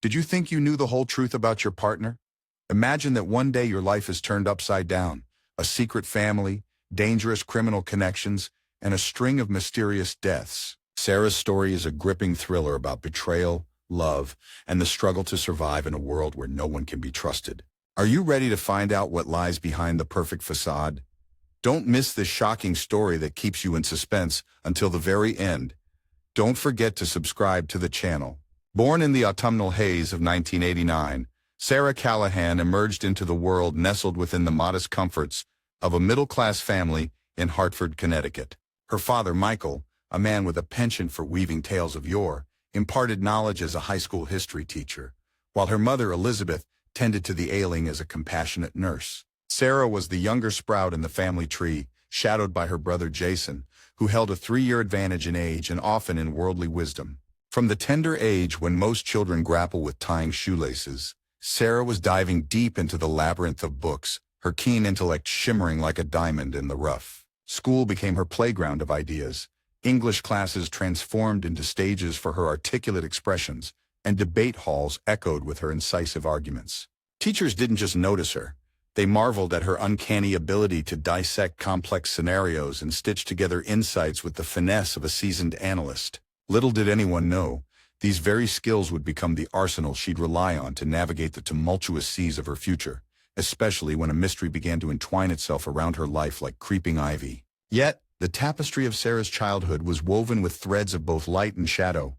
Did you think you knew the whole truth about your partner? Imagine that one day your life is turned upside down. A secret family, dangerous criminal connections, and a string of mysterious deaths. Sarah's story is a gripping thriller about betrayal, love, and the struggle to survive in a world where no one can be trusted. Are you ready to find out what lies behind the perfect facade? Don't miss this shocking story that keeps you in suspense until the very end. Don't forget to subscribe to the channel. Born in the autumnal haze of 1989, Sarah Callahan emerged into the world nestled within the modest comforts of a middle-class family in Hartford, Connecticut. Her father, Michael, a man with a penchant for weaving tales of yore, imparted knowledge as a high school history teacher, while her mother, Elizabeth, tended to the ailing as a compassionate nurse. Sarah was the younger sprout in the family tree, shadowed by her brother Jason, who held a 3-year advantage in age and often in worldly wisdom. From the tender age when most children grapple with tying shoelaces, Sarah was diving deep into the labyrinth of books, her keen intellect shimmering like a diamond in the rough. School became her playground of ideas. English classes transformed into stages for her articulate expressions, and debate halls echoed with her incisive arguments. Teachers didn't just notice her. They marveled at her uncanny ability to dissect complex scenarios and stitch together insights with the finesse of a seasoned analyst. Little did anyone know, these very skills would become the arsenal she'd rely on to navigate the tumultuous seas of her future, especially when a mystery began to entwine itself around her life like creeping ivy. Yet, the tapestry of Sarah's childhood was woven with threads of both light and shadow.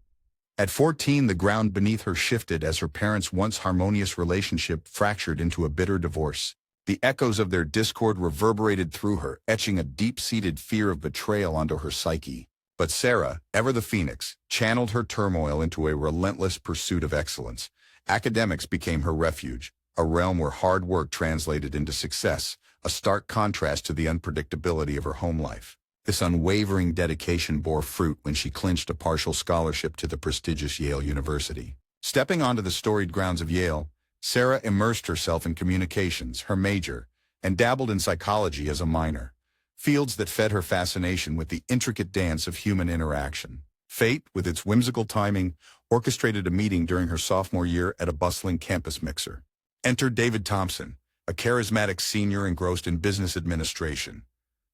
At 14, the ground beneath her shifted as her parents' once harmonious relationship fractured into a bitter divorce. The echoes of their discord reverberated through her, etching a deep-seated fear of betrayal onto her psyche. But Sarah, ever the phoenix, channeled her turmoil into a relentless pursuit of excellence. Academics became her refuge, a realm where hard work translated into success, a stark contrast to the unpredictability of her home life. This unwavering dedication bore fruit when she clinched a partial scholarship to the prestigious Yale University. Stepping onto the storied grounds of Yale, Sarah immersed herself in communications, her major, and dabbled in psychology as a minor. Fields that fed her fascination with the intricate dance of human interaction. Fate, with its whimsical timing, orchestrated a meeting during her sophomore year at a bustling campus mixer. Enter David Thompson, a charismatic senior engrossed in business administration.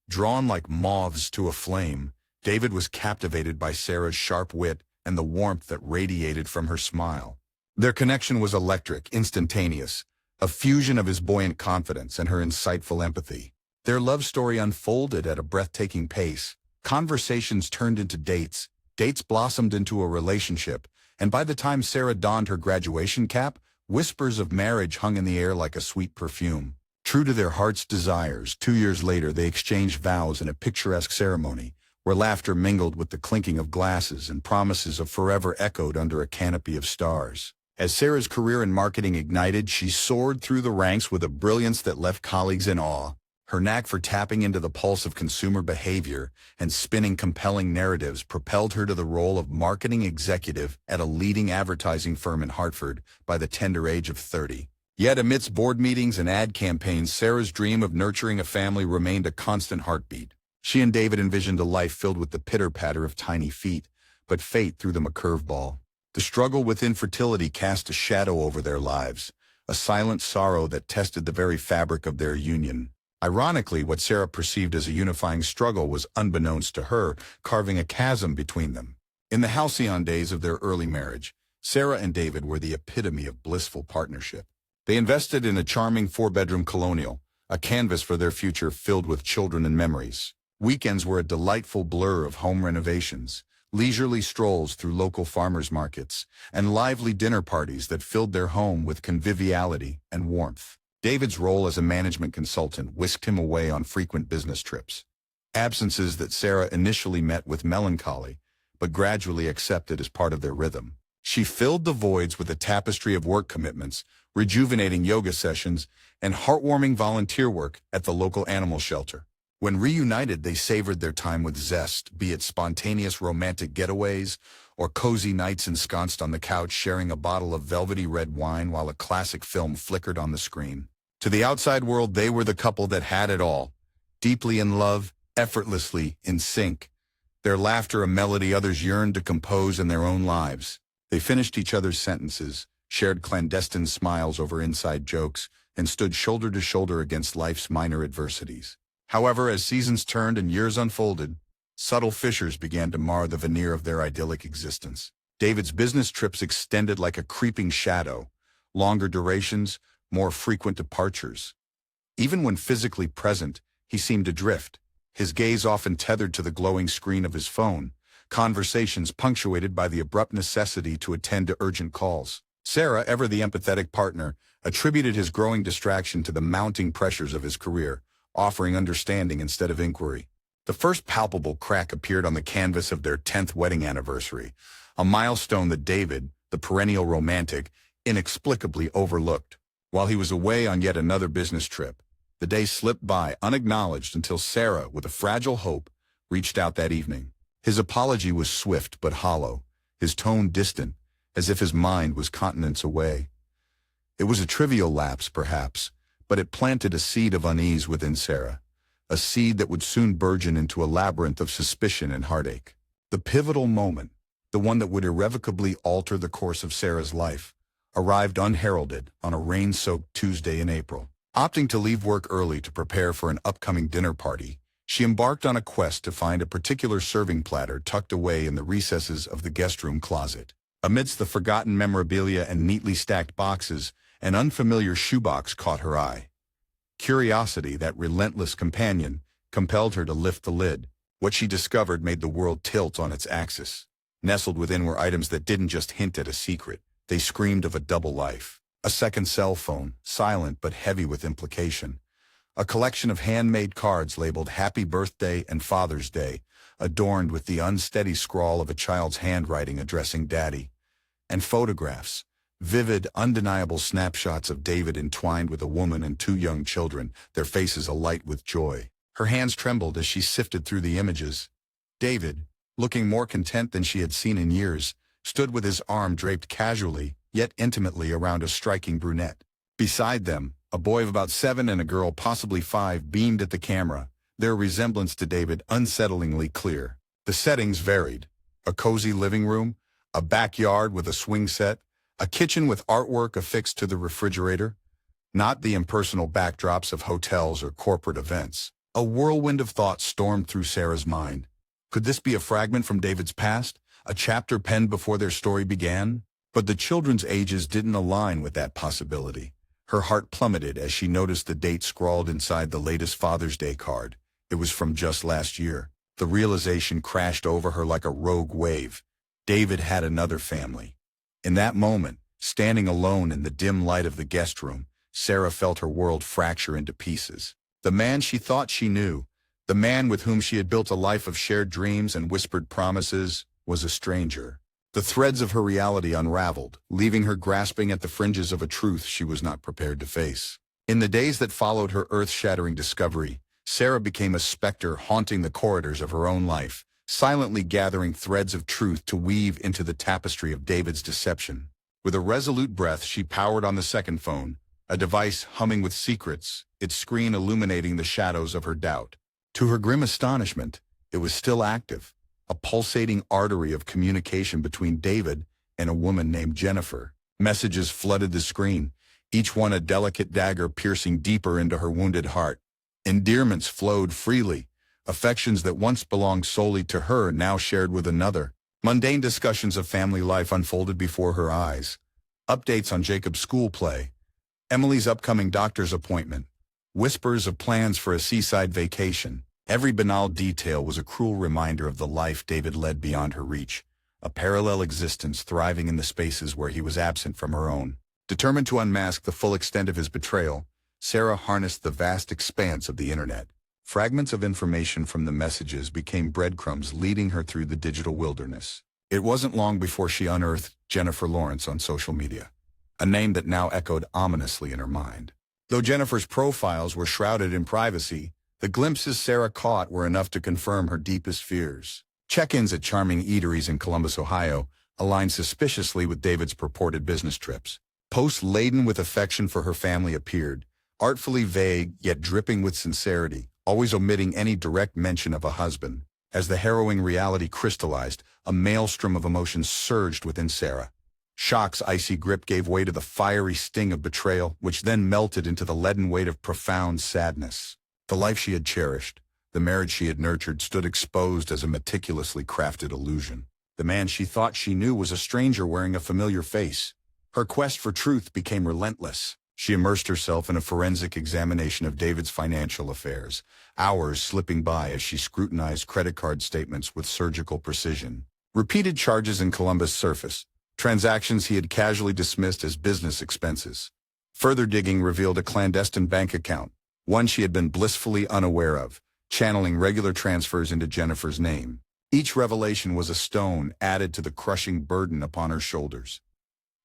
Drawn like moths to a flame, David was captivated by Sarah's sharp wit and the warmth that radiated from her smile. Their connection was electric, instantaneous, a fusion of his buoyant confidence and her insightful empathy. Their love story unfolded at a breathtaking pace. Conversations turned into dates, dates blossomed into a relationship, and by the time Sarah donned her graduation cap, whispers of marriage hung in the air like a sweet perfume. True to their heart's desires, 2 years later they exchanged vows in a picturesque ceremony, where laughter mingled with the clinking of glasses and promises of forever echoed under a canopy of stars. As Sarah's career in marketing ignited, she soared through the ranks with a brilliance that left colleagues in awe. Her knack for tapping into the pulse of consumer behavior and spinning compelling narratives propelled her to the role of marketing executive at a leading advertising firm in Hartford by the tender age of 30. Yet amidst board meetings and ad campaigns, Sarah's dream of nurturing a family remained a constant heartbeat. She and David envisioned a life filled with the pitter-patter of tiny feet, but fate threw them a curveball. The struggle with infertility cast a shadow over their lives, a silent sorrow that tested the very fabric of their union. Ironically, what Sarah perceived as a unifying struggle was, unbeknownst to her, carving a chasm between them. In the halcyon days of their early marriage, Sarah and David were the epitome of blissful partnership. They invested in a charming 4-bedroom colonial, a canvas for their future filled with children and memories. Weekends were a delightful blur of home renovations, leisurely strolls through local farmers markets, and lively dinner parties that filled their home with conviviality and warmth. David's role as a management consultant whisked him away on frequent business trips. Absences that Sarah initially met with melancholy, but gradually accepted as part of their rhythm. She filled the voids with a tapestry of work commitments, rejuvenating yoga sessions, and heartwarming volunteer work at the local animal shelter. When reunited, they savored their time with zest, be it spontaneous romantic getaways or cozy nights ensconced on the couch sharing a bottle of velvety red wine while a classic film flickered on the screen. To the outside world, they were the couple that had it all, deeply in love, effortlessly in sync. Their laughter a melody others yearned to compose in their own lives. They finished each other's sentences, shared clandestine smiles over inside jokes, and stood shoulder to shoulder against life's minor adversities. However, as seasons turned and years unfolded, subtle fissures began to mar the veneer of their idyllic existence. David's business trips extended like a creeping shadow, longer durations, more frequent departures. Even when physically present, he seemed to drift, his gaze often tethered to the glowing screen of his phone, conversations punctuated by the abrupt necessity to attend to urgent calls. Sarah, ever the empathetic partner, attributed his growing distraction to the mounting pressures of his career, offering understanding instead of inquiry. The first palpable crack appeared on the canvas of their 10th wedding anniversary, a milestone that David, the perennial romantic, inexplicably overlooked. While he was away on yet another business trip, the day slipped by unacknowledged until Sarah, with a fragile hope, reached out that evening. His apology was swift but hollow, his tone distant, as if his mind was continents away. It was a trivial lapse, perhaps, but it planted a seed of unease within Sarah, a seed that would soon burgeon into a labyrinth of suspicion and heartache. The pivotal moment, the one that would irrevocably alter the course of Sarah's life, arrived unheralded on a rain-soaked Tuesday in April. Opting to leave work early to prepare for an upcoming dinner party, she embarked on a quest to find a particular serving platter tucked away in the recesses of the guest room closet. Amidst the forgotten memorabilia and neatly stacked boxes, an unfamiliar shoebox caught her eye. Curiosity, that relentless companion, compelled her to lift the lid. What she discovered made the world tilt on its axis. Nestled within were items that didn't just hint at a secret, they screamed of a double life. A second cell phone, silent but heavy with implication. A collection of handmade cards labeled Happy Birthday and Father's Day, adorned with the unsteady scrawl of a child's handwriting addressing Daddy. And photographs, vivid, undeniable snapshots of David entwined with a woman and 2 young children, their faces alight with joy. Her hands trembled as she sifted through the images. David, looking more content than she had seen in years, stood with his arm draped casually, yet intimately around a striking brunette. Beside them, a boy of about 7 and a girl possibly 5 beamed at the camera, their resemblance to David unsettlingly clear. The settings varied. A cozy living room, a backyard with a swing set, a kitchen with artwork affixed to the refrigerator. Not the impersonal backdrops of hotels or corporate events. A whirlwind of thoughts stormed through Sarah's mind. Could this be a fragment from David's past, a chapter penned before their story began? But the children's ages didn't align with that possibility. Her heart plummeted as she noticed the date scrawled inside the latest Father's Day card. It was from just last year. The realization crashed over her like a rogue wave. David had another family. In that moment, standing alone in the dim light of the guest room, Sarah felt her world fracture into pieces. The man she thought she knew, the man with whom she had built a life of shared dreams and whispered promises, was a stranger. The threads of her reality unraveled, leaving her grasping at the fringes of a truth she was not prepared to face. In the days that followed her earth-shattering discovery, Sarah became a specter haunting the corridors of her own life, silently gathering threads of truth to weave into the tapestry of David's deception. With a resolute breath, she powered on the second phone, a device humming with secrets, its screen illuminating the shadows of her doubt. To her grim astonishment, it was still active, a pulsating artery of communication between David and a woman named Jennifer. Messages flooded the screen, each one a delicate dagger piercing deeper into her wounded heart. Endearments flowed freely, affections that once belonged solely to her now shared with another. Mundane discussions of family life unfolded before her eyes. Updates on Jacob's school play, Emily's upcoming doctor's appointment, whispers of plans for a seaside vacation. Every banal detail was a cruel reminder of the life David led beyond her reach, a parallel existence thriving in the spaces where he was absent from her own. Determined to unmask the full extent of his betrayal, Sarah harnessed the vast expanse of the internet. Fragments of information from the messages became breadcrumbs leading her through the digital wilderness. It wasn't long before she unearthed Jennifer Lawrence on social media, a name that now echoed ominously in her mind. Though Jennifer's profiles were shrouded in privacy, the glimpses Sarah caught were enough to confirm her deepest fears. Check-ins at charming eateries in Columbus, Ohio, aligned suspiciously with David's purported business trips. Posts laden with affection for her family appeared, artfully vague yet dripping with sincerity, always omitting any direct mention of a husband. As the harrowing reality crystallized, a maelstrom of emotions surged within Sarah. Shock's icy grip gave way to the fiery sting of betrayal, which then melted into the leaden weight of profound sadness. The life she had cherished, the marriage she had nurtured, stood exposed as a meticulously crafted illusion. The man she thought she knew was a stranger wearing a familiar face. Her quest for truth became relentless. She immersed herself in a forensic examination of David's financial affairs, hours slipping by as she scrutinized credit card statements with surgical precision. Repeated charges in Columbus surfaced, transactions he had casually dismissed as business expenses. Further digging revealed a clandestine bank account, one she had been blissfully unaware of, channeling regular transfers into Jennifer's name. Each revelation was a stone added to the crushing burden upon her shoulders.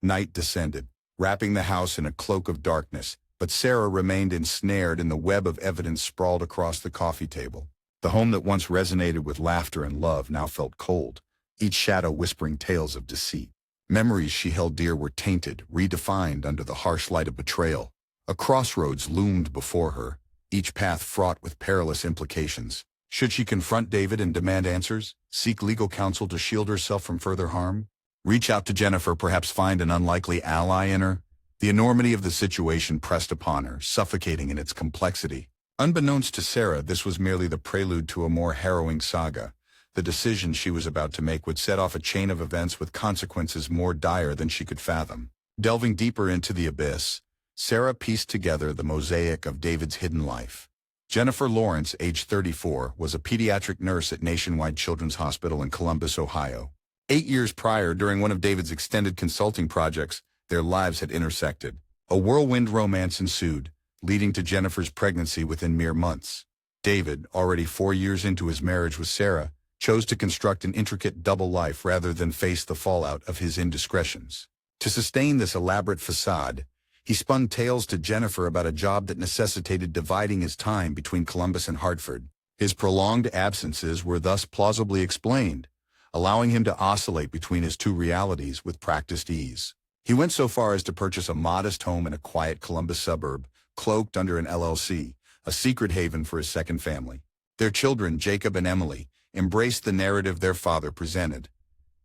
Night descended, wrapping the house in a cloak of darkness, but Sarah remained ensnared in the web of evidence sprawled across the coffee table. The home that once resonated with laughter and love now felt cold, each shadow whispering tales of deceit. Memories she held dear were tainted, redefined under the harsh light of betrayal. A crossroads loomed before her, each path fraught with perilous implications. Should she confront David and demand answers, seek legal counsel to shield herself from further harm? Reach out to Jennifer, perhaps find an unlikely ally in her? The enormity of the situation pressed upon her, suffocating in its complexity. Unbeknownst to Sarah, this was merely the prelude to a more harrowing saga. The decision she was about to make would set off a chain of events with consequences more dire than she could fathom. Delving deeper into the abyss, Sarah pieced together the mosaic of David's hidden life. Jennifer Lawrence, age 34, was a pediatric nurse at Nationwide Children's Hospital in Columbus, Ohio. 8 years prior, during one of David's extended consulting projects, their lives had intersected. A whirlwind romance ensued, leading to Jennifer's pregnancy within mere months. David, already 4 years into his marriage with Sarah, chose to construct an intricate double life rather than face the fallout of his indiscretions. To sustain this elaborate facade, he spun tales to Jennifer about a job that necessitated dividing his time between Columbus and Hartford. His prolonged absences were thus plausibly explained, allowing him to oscillate between his two realities with practiced ease. He went so far as to purchase a modest home in a quiet Columbus suburb, cloaked under an LLC, a secret haven for his second family. Their children, Jacob and Emily, embraced the narrative their father presented.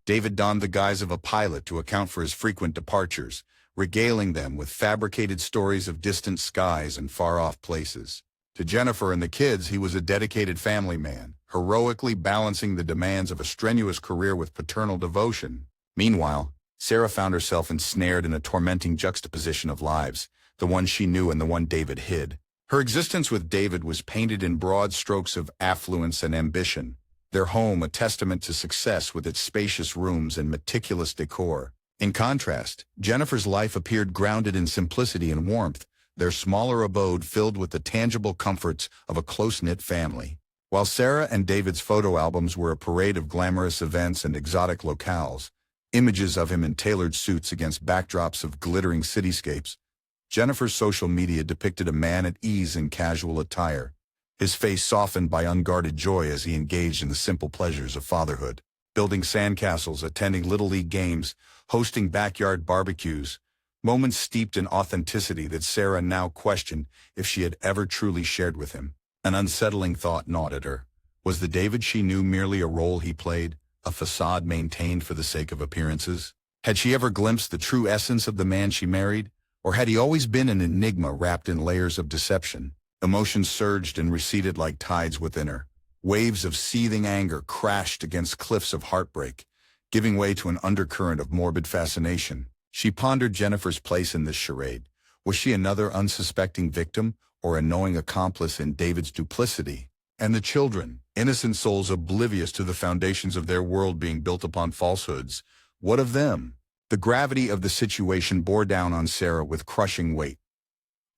David donned the guise of a pilot to account for his frequent departures, regaling them with fabricated stories of distant skies and far-off places. To Jennifer and the kids, he was a dedicated family man, heroically balancing the demands of a strenuous career with paternal devotion. Meanwhile, Sarah found herself ensnared in a tormenting juxtaposition of lives, the one she knew and the one David hid. Her existence with David was painted in broad strokes of affluence and ambition, their home a testament to success with its spacious rooms and meticulous decor. In contrast, Jennifer's life appeared grounded in simplicity and warmth, their smaller abode filled with the tangible comforts of a close-knit family. While Sarah and David's photo albums were a parade of glamorous events and exotic locales, images of him in tailored suits against backdrops of glittering cityscapes, Jennifer's social media depicted a man at ease in casual attire, his face softened by unguarded joy as he engaged in the simple pleasures of fatherhood. Building sandcastles, attending Little League games, hosting backyard barbecues, moments steeped in authenticity that Sarah now questioned if she had ever truly shared with him. An unsettling thought gnawed at her. Was the David she knew merely a role he played, a facade maintained for the sake of appearances? Had she ever glimpsed the true essence of the man she married, or had he always been an enigma wrapped in layers of deception? Emotions surged and receded like tides within her. Waves of seething anger crashed against cliffs of heartbreak, giving way to an undercurrent of morbid fascination. She pondered Jennifer's place in this charade. Was she another unsuspecting victim or a knowing accomplice in David's duplicity? And the children, innocent souls oblivious to the foundations of their world being built upon falsehoods, what of them? The gravity of the situation bore down on Sarah with crushing weight.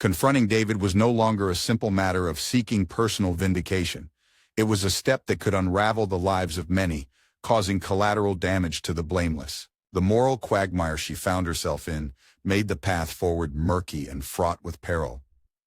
Confronting David was no longer a simple matter of seeking personal vindication. It was a step that could unravel the lives of many, causing collateral damage to the blameless. The moral quagmire she found herself in made the path forward murky and fraught with peril.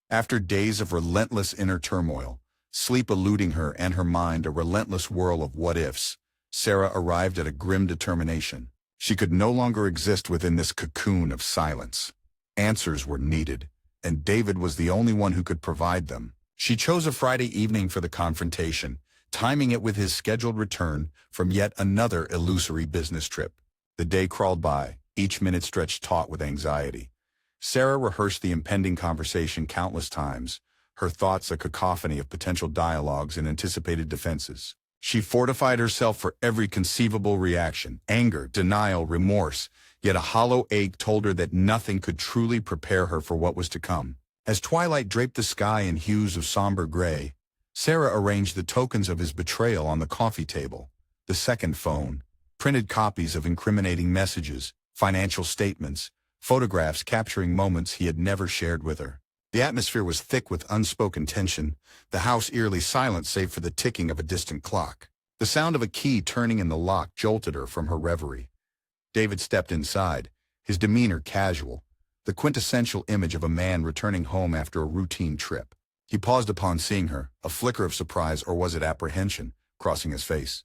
After days of relentless inner turmoil, sleep eluding her and her mind a relentless whirl of what-ifs, Sarah arrived at a grim determination. She could no longer exist within this cocoon of silence. Answers were needed, and David was the only one who could provide them. She chose a Friday evening for the confrontation, timing it with his scheduled return from yet another illusory business trip. The day crawled by, each minute stretched taut with anxiety. Sarah rehearsed the impending conversation countless times, her thoughts a cacophony of potential dialogues and anticipated defenses. She fortified herself for every conceivable reaction, anger, denial, remorse, yet a hollow ache told her that nothing could truly prepare her for what was to come. As twilight draped the sky in hues of somber gray, Sarah arranged the tokens of his betrayal on the coffee table. The second phone, printed copies of incriminating messages, financial statements, photographs capturing moments he had never shared with her. The atmosphere was thick with unspoken tension, the house eerily silent save for the ticking of a distant clock. The sound of a key turning in the lock jolted her from her reverie. David stepped inside, his demeanor casual, the quintessential image of a man returning home after a routine trip. He paused upon seeing her, a flicker of surprise, or was it apprehension, crossing his face.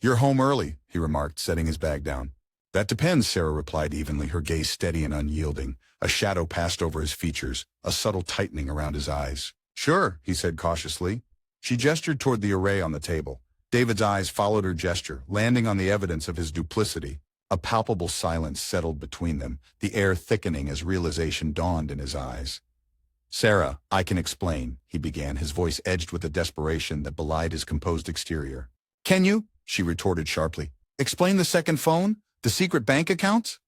"You're home early," he remarked, setting his bag down. "That depends," Sarah replied evenly, her gaze steady and unyielding. A shadow passed over his features, a subtle tightening around his eyes. "Sure," he said cautiously. She gestured toward the array on the table. David's eyes followed her gesture, landing on the evidence of his duplicity. A palpable silence settled between them, the air thickening as realization dawned in his eyes. "Sarah, I can explain," he began, his voice edged with a desperation that belied his composed exterior. "Can you?" she retorted sharply. "Explain the second phone? The secret bank accounts?"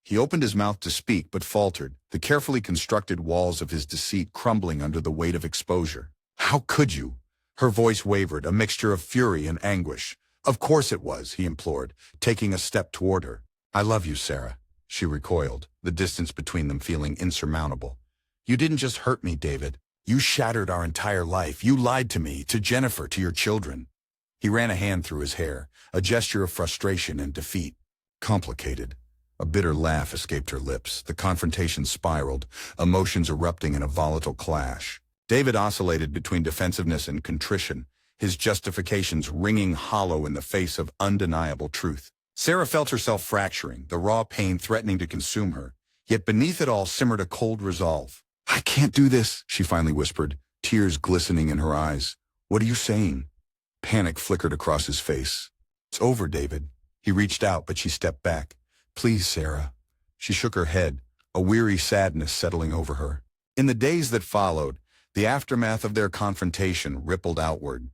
He opened his mouth to speak but faltered, the carefully constructed walls of his deceit crumbling under the weight of exposure. "How could you?" Her voice wavered, a mixture of fury and anguish. "Of course it was," he implored, taking a step toward her. "I love you, Sarah." She recoiled, the distance between them feeling insurmountable. "You didn't just hurt me, David. You shattered our entire life. You lied to me, to Jennifer, to your children." He ran a hand through his hair, a gesture of frustration and defeat. "Complicated." A bitter laugh escaped her lips. The confrontation spiraled, emotions erupting in a volatile clash. David oscillated between defensiveness and contrition, his justifications ringing hollow in the face of undeniable truth. Sarah felt herself fracturing, the raw pain threatening to consume her, yet beneath it all simmered a cold resolve. "I can't do this," she finally whispered, tears glistening in her eyes. "What are you saying?" Panic flickered across his face. "It's over, David." He reached out, but she stepped back. "Please, Sarah." She shook her head, a weary sadness settling over her. In the days that followed, the aftermath of their confrontation rippled outward.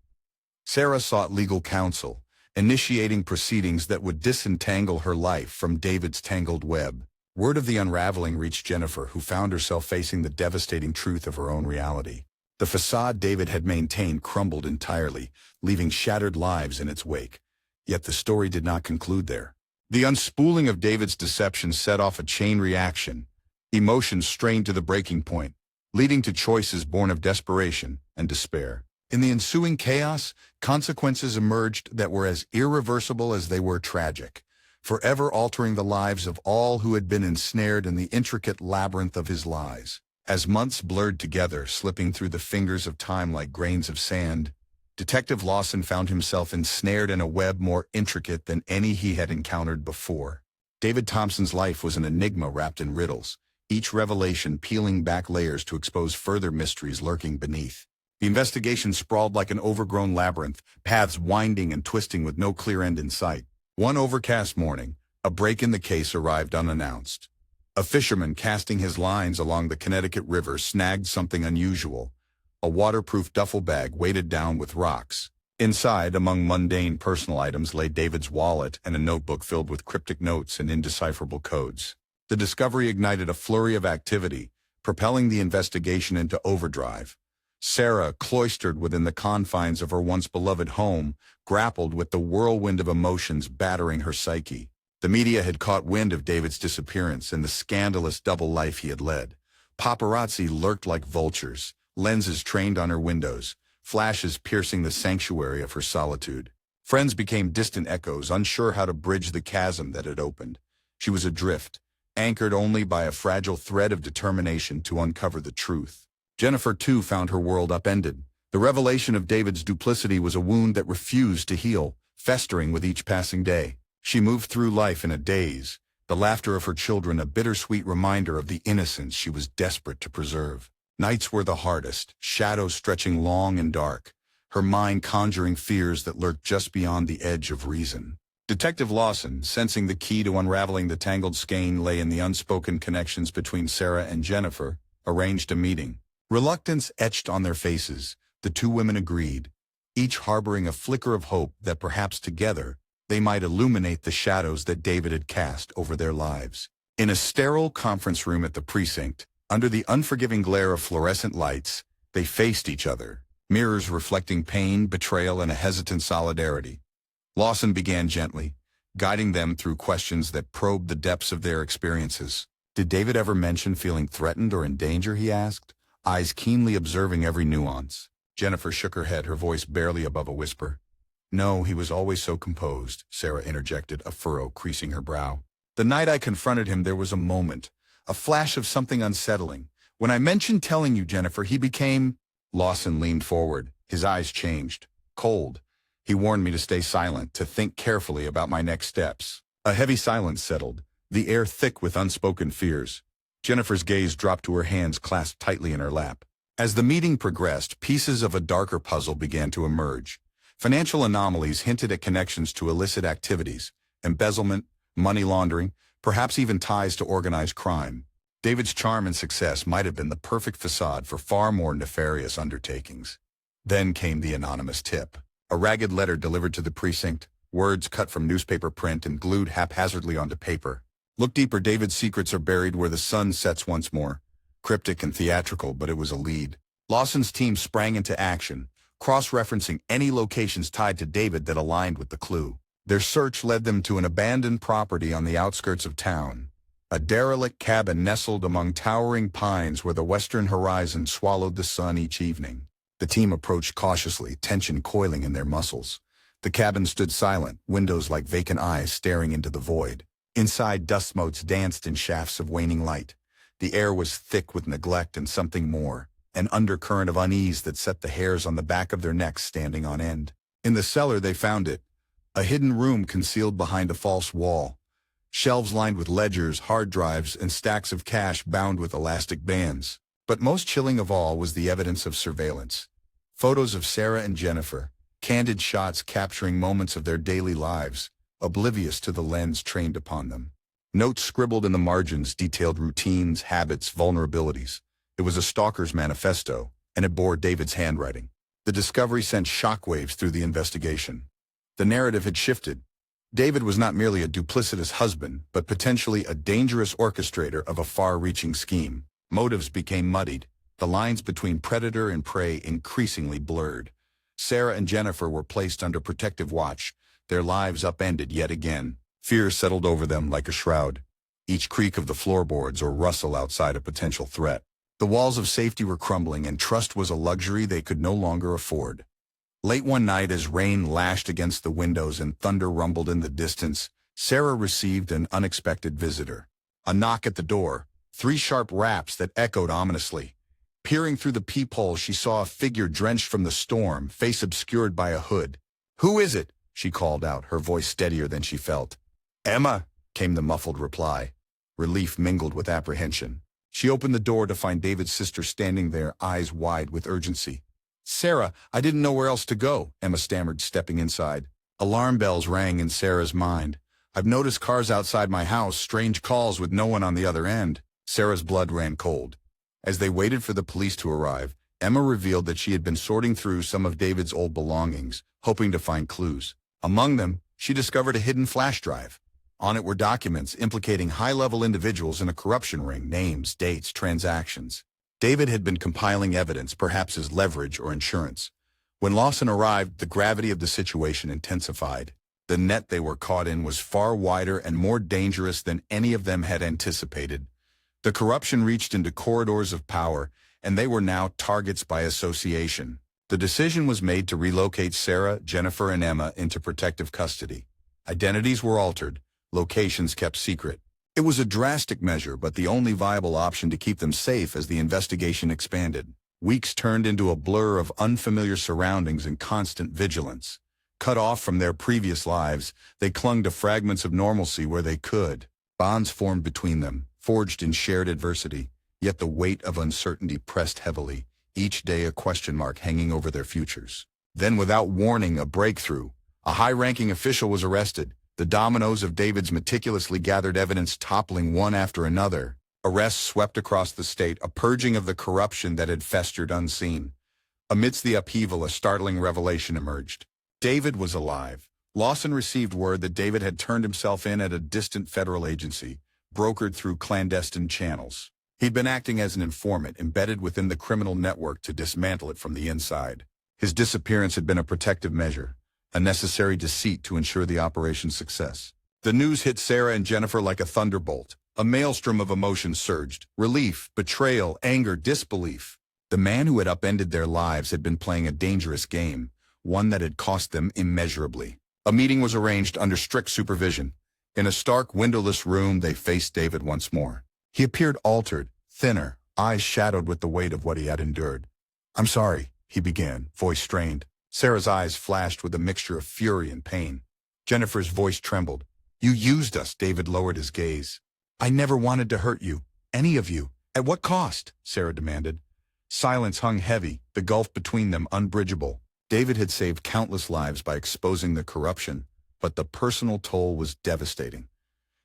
Sarah sought legal counsel, initiating proceedings that would disentangle her life from David's tangled web. Word of the unraveling reached Jennifer, who found herself facing the devastating truth of her own reality. The facade David had maintained crumbled entirely, leaving shattered lives in its wake. Yet the story did not conclude there. The unspooling of David's deception set off a chain reaction, emotions strained to the breaking point, leading to choices born of desperation and despair. In the ensuing chaos, consequences emerged that were as irreversible as they were tragic, forever altering the lives of all who had been ensnared in the intricate labyrinth of his lies. As months blurred together, slipping through the fingers of time like grains of sand, Detective Lawson found himself ensnared in a web more intricate than any he had encountered before. David Thompson's life was an enigma wrapped in riddles, each revelation peeling back layers to expose further mysteries lurking beneath. The investigation sprawled like an overgrown labyrinth, paths winding and twisting with no clear end in sight. One overcast morning, a break in the case arrived unannounced. A fisherman casting his lines along the Connecticut River snagged something unusual. A waterproof duffel bag weighted down with rocks. Inside, among mundane personal items, lay David's wallet and a notebook filled with cryptic notes and indecipherable codes. The discovery ignited a flurry of activity, propelling the investigation into overdrive. Sarah, cloistered within the confines of her once beloved home, grappled with the whirlwind of emotions battering her psyche. The media had caught wind of David's disappearance and the scandalous double life he had led. Paparazzi lurked like vultures, lenses trained on her windows, flashes piercing the sanctuary of her solitude. Friends became distant echoes, unsure how to bridge the chasm that had opened. She was adrift, anchored only by a fragile thread of determination to uncover the truth. Jennifer, too, found her world upended. The revelation of David's duplicity was a wound that refused to heal, festering with each passing day. She moved through life in a daze, the laughter of her children a bittersweet reminder of the innocence she was desperate to preserve. Nights were the hardest, shadows stretching long and dark, her mind conjuring fears that lurked just beyond the edge of reason. Detective Lawson, sensing the key to unraveling the tangled skein lay in the unspoken connections between Sarah and Jennifer, arranged a meeting. Reluctance etched on their faces, the two women agreed, each harboring a flicker of hope that perhaps together they might illuminate the shadows that David had cast over their lives. In a sterile conference room at the precinct, under the unforgiving glare of fluorescent lights, they faced each other, mirrors reflecting pain, betrayal, and a hesitant solidarity. Lawson began gently, guiding them through questions that probed the depths of their experiences. Did David ever mention feeling threatened or in danger, he asked, eyes keenly observing every nuance. Jennifer shook her head, her voice barely above a whisper. No, he was always so composed, Sarah interjected, a furrow creasing her brow. The night I confronted him, there was a moment, a flash of something unsettling. When I mentioned telling you, Jennifer, he became... Lawson leaned forward, his eyes changed, cold. He warned me to stay silent, to think carefully about my next steps. A heavy silence settled, the air thick with unspoken fears. Jennifer's gaze dropped to her hands clasped tightly in her lap. As the meeting progressed, pieces of a darker puzzle began to emerge. Financial anomalies hinted at connections to illicit activities, embezzlement, money laundering, perhaps even ties to organized crime. David's charm and success might have been the perfect facade for far more nefarious undertakings. Then came the anonymous tip. A ragged letter delivered to the precinct, words cut from newspaper print and glued haphazardly onto paper. Look deeper, David's secrets are buried where the sun sets once more. Cryptic and theatrical, but it was a lead. Lawson's team sprang into action, cross-referencing any locations tied to David that aligned with the clue. Their search led them to an abandoned property on the outskirts of town, a derelict cabin nestled among towering pines where the western horizon swallowed the sun each evening. The team approached cautiously, tension coiling in their muscles. The cabin stood silent, windows like vacant eyes staring into the void. Inside, dust motes danced in shafts of waning light. The air was thick with neglect and something more, an undercurrent of unease that set the hairs on the back of their necks standing on end. In the cellar they found it, a hidden room concealed behind a false wall. Shelves lined with ledgers, hard drives, and stacks of cash bound with elastic bands. But most chilling of all was the evidence of surveillance. Photos of Sarah and Jennifer, candid shots capturing moments of their daily lives, oblivious to the lens trained upon them. Notes scribbled in the margins detailed routines, habits, vulnerabilities. It was a stalker's manifesto, and it bore David's handwriting. The discovery sent shockwaves through the investigation. The narrative had shifted. David was not merely a duplicitous husband, but potentially a dangerous orchestrator of a far-reaching scheme. Motives became muddied, the lines between predator and prey increasingly blurred. Sarah and Jennifer were placed under protective watch, their lives upended yet again. Fear settled over them like a shroud, each creak of the floorboards or rustle outside a potential threat. The walls of safety were crumbling, and trust was a luxury they could no longer afford. Late one night, as rain lashed against the windows and thunder rumbled in the distance, Sarah received an unexpected visitor. A knock at the door, 3 sharp raps that echoed ominously. Peering through the peephole, she saw a figure drenched from the storm, face obscured by a hood. "Who is it?" she called out, her voice steadier than she felt. "Emma," came the muffled reply. Relief mingled with apprehension. She opened the door to find David's sister standing there, eyes wide with urgency. "Sarah, I didn't know where else to go," Emma stammered, stepping inside. Alarm bells rang in Sarah's mind. "I've noticed cars outside my house, strange calls with no one on the other end." Sarah's blood ran cold. As they waited for the police to arrive, Emma revealed that she had been sorting through some of David's old belongings, hoping to find clues. Among them, she discovered a hidden flash drive. On it were documents implicating high-level individuals in a corruption ring, names, dates, transactions. David had been compiling evidence, perhaps as leverage or insurance. When Lawson arrived, the gravity of the situation intensified. The net they were caught in was far wider and more dangerous than any of them had anticipated. The corruption reached into corridors of power, and they were now targets by association. The decision was made to relocate Sarah, Jennifer, and Emma into protective custody. Identities were altered, locations kept secret. It was a drastic measure, but the only viable option to keep them safe as the investigation expanded. Weeks turned into a blur of unfamiliar surroundings and constant vigilance. Cut off from their previous lives, they clung to fragments of normalcy where they could. Bonds formed between them, forged in shared adversity, yet the weight of uncertainty pressed heavily, each day a question mark hanging over their futures. Then, without warning, a breakthrough. A high-ranking official was arrested, the dominoes of David's meticulously gathered evidence toppling one after another. Arrests swept across the state, a purging of the corruption that had festered unseen. Amidst the upheaval, a startling revelation emerged. David was alive. Lawson received word that David had turned himself in at a distant federal agency, brokered through clandestine channels. He'd been acting as an informant embedded within the criminal network to dismantle it from the inside. His disappearance had been a protective measure, a necessary deceit to ensure the operation's success. The news hit Sarah and Jennifer like a thunderbolt. A maelstrom of emotions surged: relief, betrayal, anger, disbelief. The man who had upended their lives had been playing a dangerous game, one that had cost them immeasurably. A meeting was arranged under strict supervision. In a stark, windowless room, they faced David once more. He appeared altered, thinner, eyes shadowed with the weight of what he had endured. "I'm sorry," he began, voice strained. Sarah's eyes flashed with a mixture of fury and pain. Jennifer's voice trembled. "You used us," David lowered his gaze. "I never wanted to hurt you, any of you. At what cost?" Sarah demanded. Silence hung heavy, the gulf between them unbridgeable. David had saved countless lives by exposing the corruption, but the personal toll was devastating.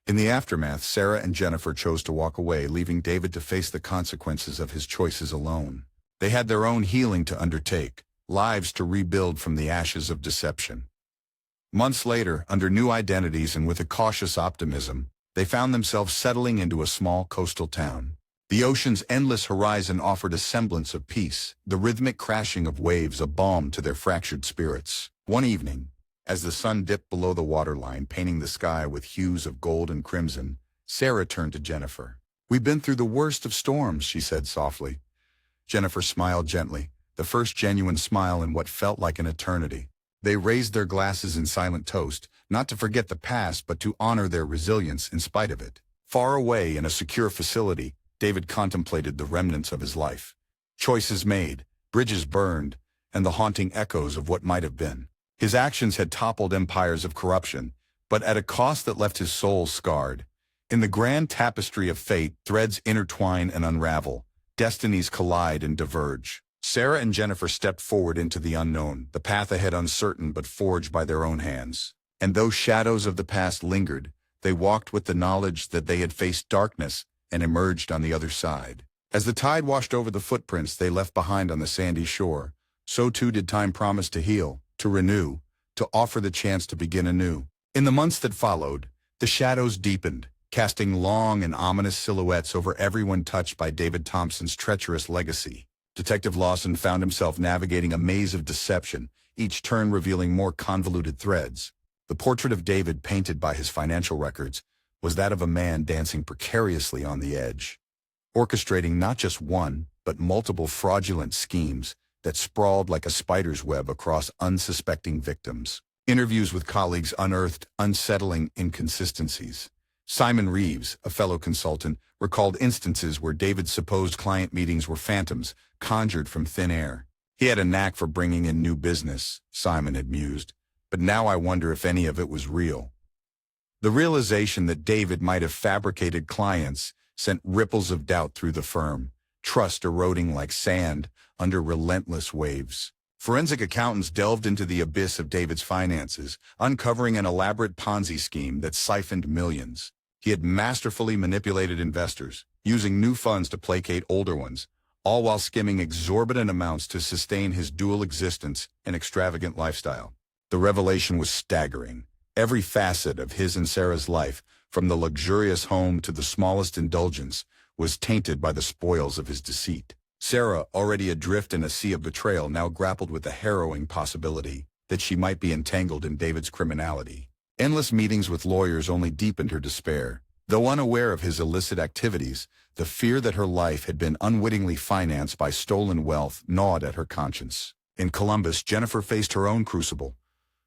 In the aftermath, Sarah and Jennifer chose to walk away, leaving David to face the consequences of his choices alone. They had their own healing to undertake, lives to rebuild from the ashes of deception. Months later, under new identities and with a cautious optimism, they found themselves settling into a small coastal town. The ocean's endless horizon offered a semblance of peace, the rhythmic crashing of waves a balm to their fractured spirits. One evening, as the sun dipped below the waterline, painting the sky with hues of gold and crimson, Sarah turned to Jennifer. "We've been through the worst of storms," she said softly. Jennifer smiled gently, the first genuine smile in what felt like an eternity. They raised their glasses in silent toast, not to forget the past but to honor their resilience in spite of it. Far away in a secure facility, David contemplated the remnants of his life. Choices made, bridges burned, and the haunting echoes of what might have been. His actions had toppled empires of corruption, but at a cost that left his soul scarred. In the grand tapestry of fate, threads intertwine and unravel, destinies collide and diverge. Sarah and Jennifer stepped forward into the unknown, the path ahead uncertain but forged by their own hands. And though shadows of the past lingered, they walked with the knowledge that they had faced darkness and emerged on the other side. As the tide washed over the footprints they left behind on the sandy shore, so too did time promise to heal, to renew, to offer the chance to begin anew. In the months that followed, the shadows deepened, casting long and ominous silhouettes over everyone touched by David Thompson's treacherous legacy. Detective Lawson found himself navigating a maze of deception, each turn revealing more convoluted threads. The portrait of David painted by his financial records was that of a man dancing precariously on the edge, orchestrating not just one, but multiple fraudulent schemes that sprawled like a spider's web across unsuspecting victims. Interviews with colleagues unearthed unsettling inconsistencies. Simon Reeves, a fellow consultant, recalled instances where David's supposed client meetings were phantoms, conjured from thin air. He had a knack for bringing in new business, Simon had mused, but now I wonder if any of it was real. The realization that David might have fabricated clients sent ripples of doubt through the firm, trust eroding like sand under relentless waves. Forensic accountants delved into the abyss of David's finances, uncovering an elaborate Ponzi scheme that siphoned millions. He had masterfully manipulated investors, using new funds to placate older ones, all while skimming exorbitant amounts to sustain his dual existence and extravagant lifestyle. The revelation was staggering. Every facet of his and Sarah's life, from the luxurious home to the smallest indulgence, was tainted by the spoils of his deceit. Sarah, already adrift in a sea of betrayal, now grappled with the harrowing possibility that she might be entangled in David's criminality. Endless meetings with lawyers only deepened her despair. Though unaware of his illicit activities, the fear that her life had been unwittingly financed by stolen wealth gnawed at her conscience. In Columbus, Jennifer faced her own crucible.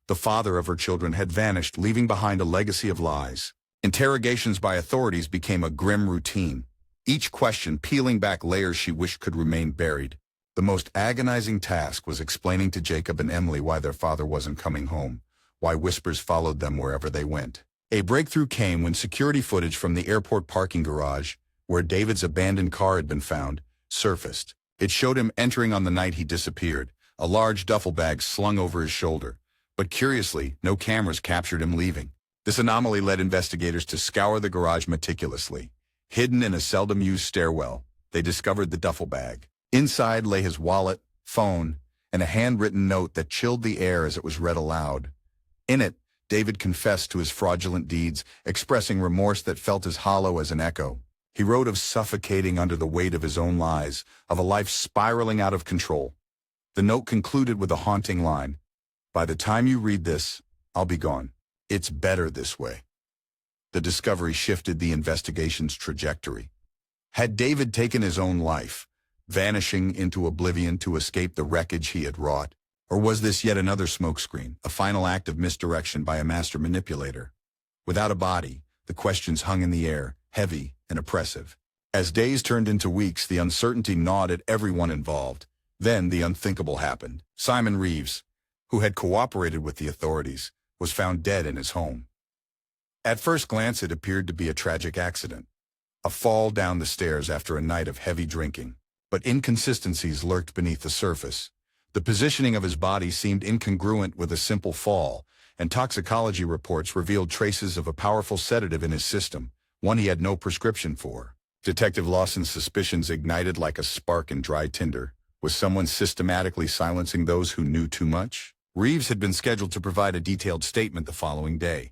The father of her children had vanished, leaving behind a legacy of lies. Interrogations by authorities became a grim routine, each question peeling back layers she wished could remain buried. The most agonizing task was explaining to Jacob and Emily why their father wasn't coming home, why whispers followed them wherever they went. A breakthrough came when security footage from the airport parking garage, where David's abandoned car had been found, surfaced. It showed him entering on the night he disappeared, a large duffel bag slung over his shoulder. But curiously, no cameras captured him leaving. This anomaly led investigators to scour the garage meticulously. Hidden in a seldom-used stairwell, they discovered the duffel bag. Inside lay his wallet, phone, and a handwritten note that chilled the air as it was read aloud. In it, David confessed to his fraudulent deeds, expressing remorse that felt as hollow as an echo. He wrote of suffocating under the weight of his own lies, of a life spiraling out of control. The note concluded with a haunting line, "By the time you read this, I'll be gone. It's better this way." The discovery shifted the investigation's trajectory. Had David taken his own life, vanishing into oblivion to escape the wreckage he had wrought? Or was this yet another smokescreen, a final act of misdirection by a master manipulator? Without a body, the questions hung in the air, heavy and oppressive. As days turned into weeks, the uncertainty gnawed at everyone involved. Then the unthinkable happened. Simon Reeves, who had cooperated with the authorities, was found dead in his home. At first glance, it appeared to be a tragic accident, a fall down the stairs after a night of heavy drinking. But inconsistencies lurked beneath the surface. The positioning of his body seemed incongruent with a simple fall, and toxicology reports revealed traces of a powerful sedative in his system, one he had no prescription for. Detective Lawson's suspicions ignited like a spark in dry tinder. Was someone systematically silencing those who knew too much? Reeves had been scheduled to provide a detailed statement the following day.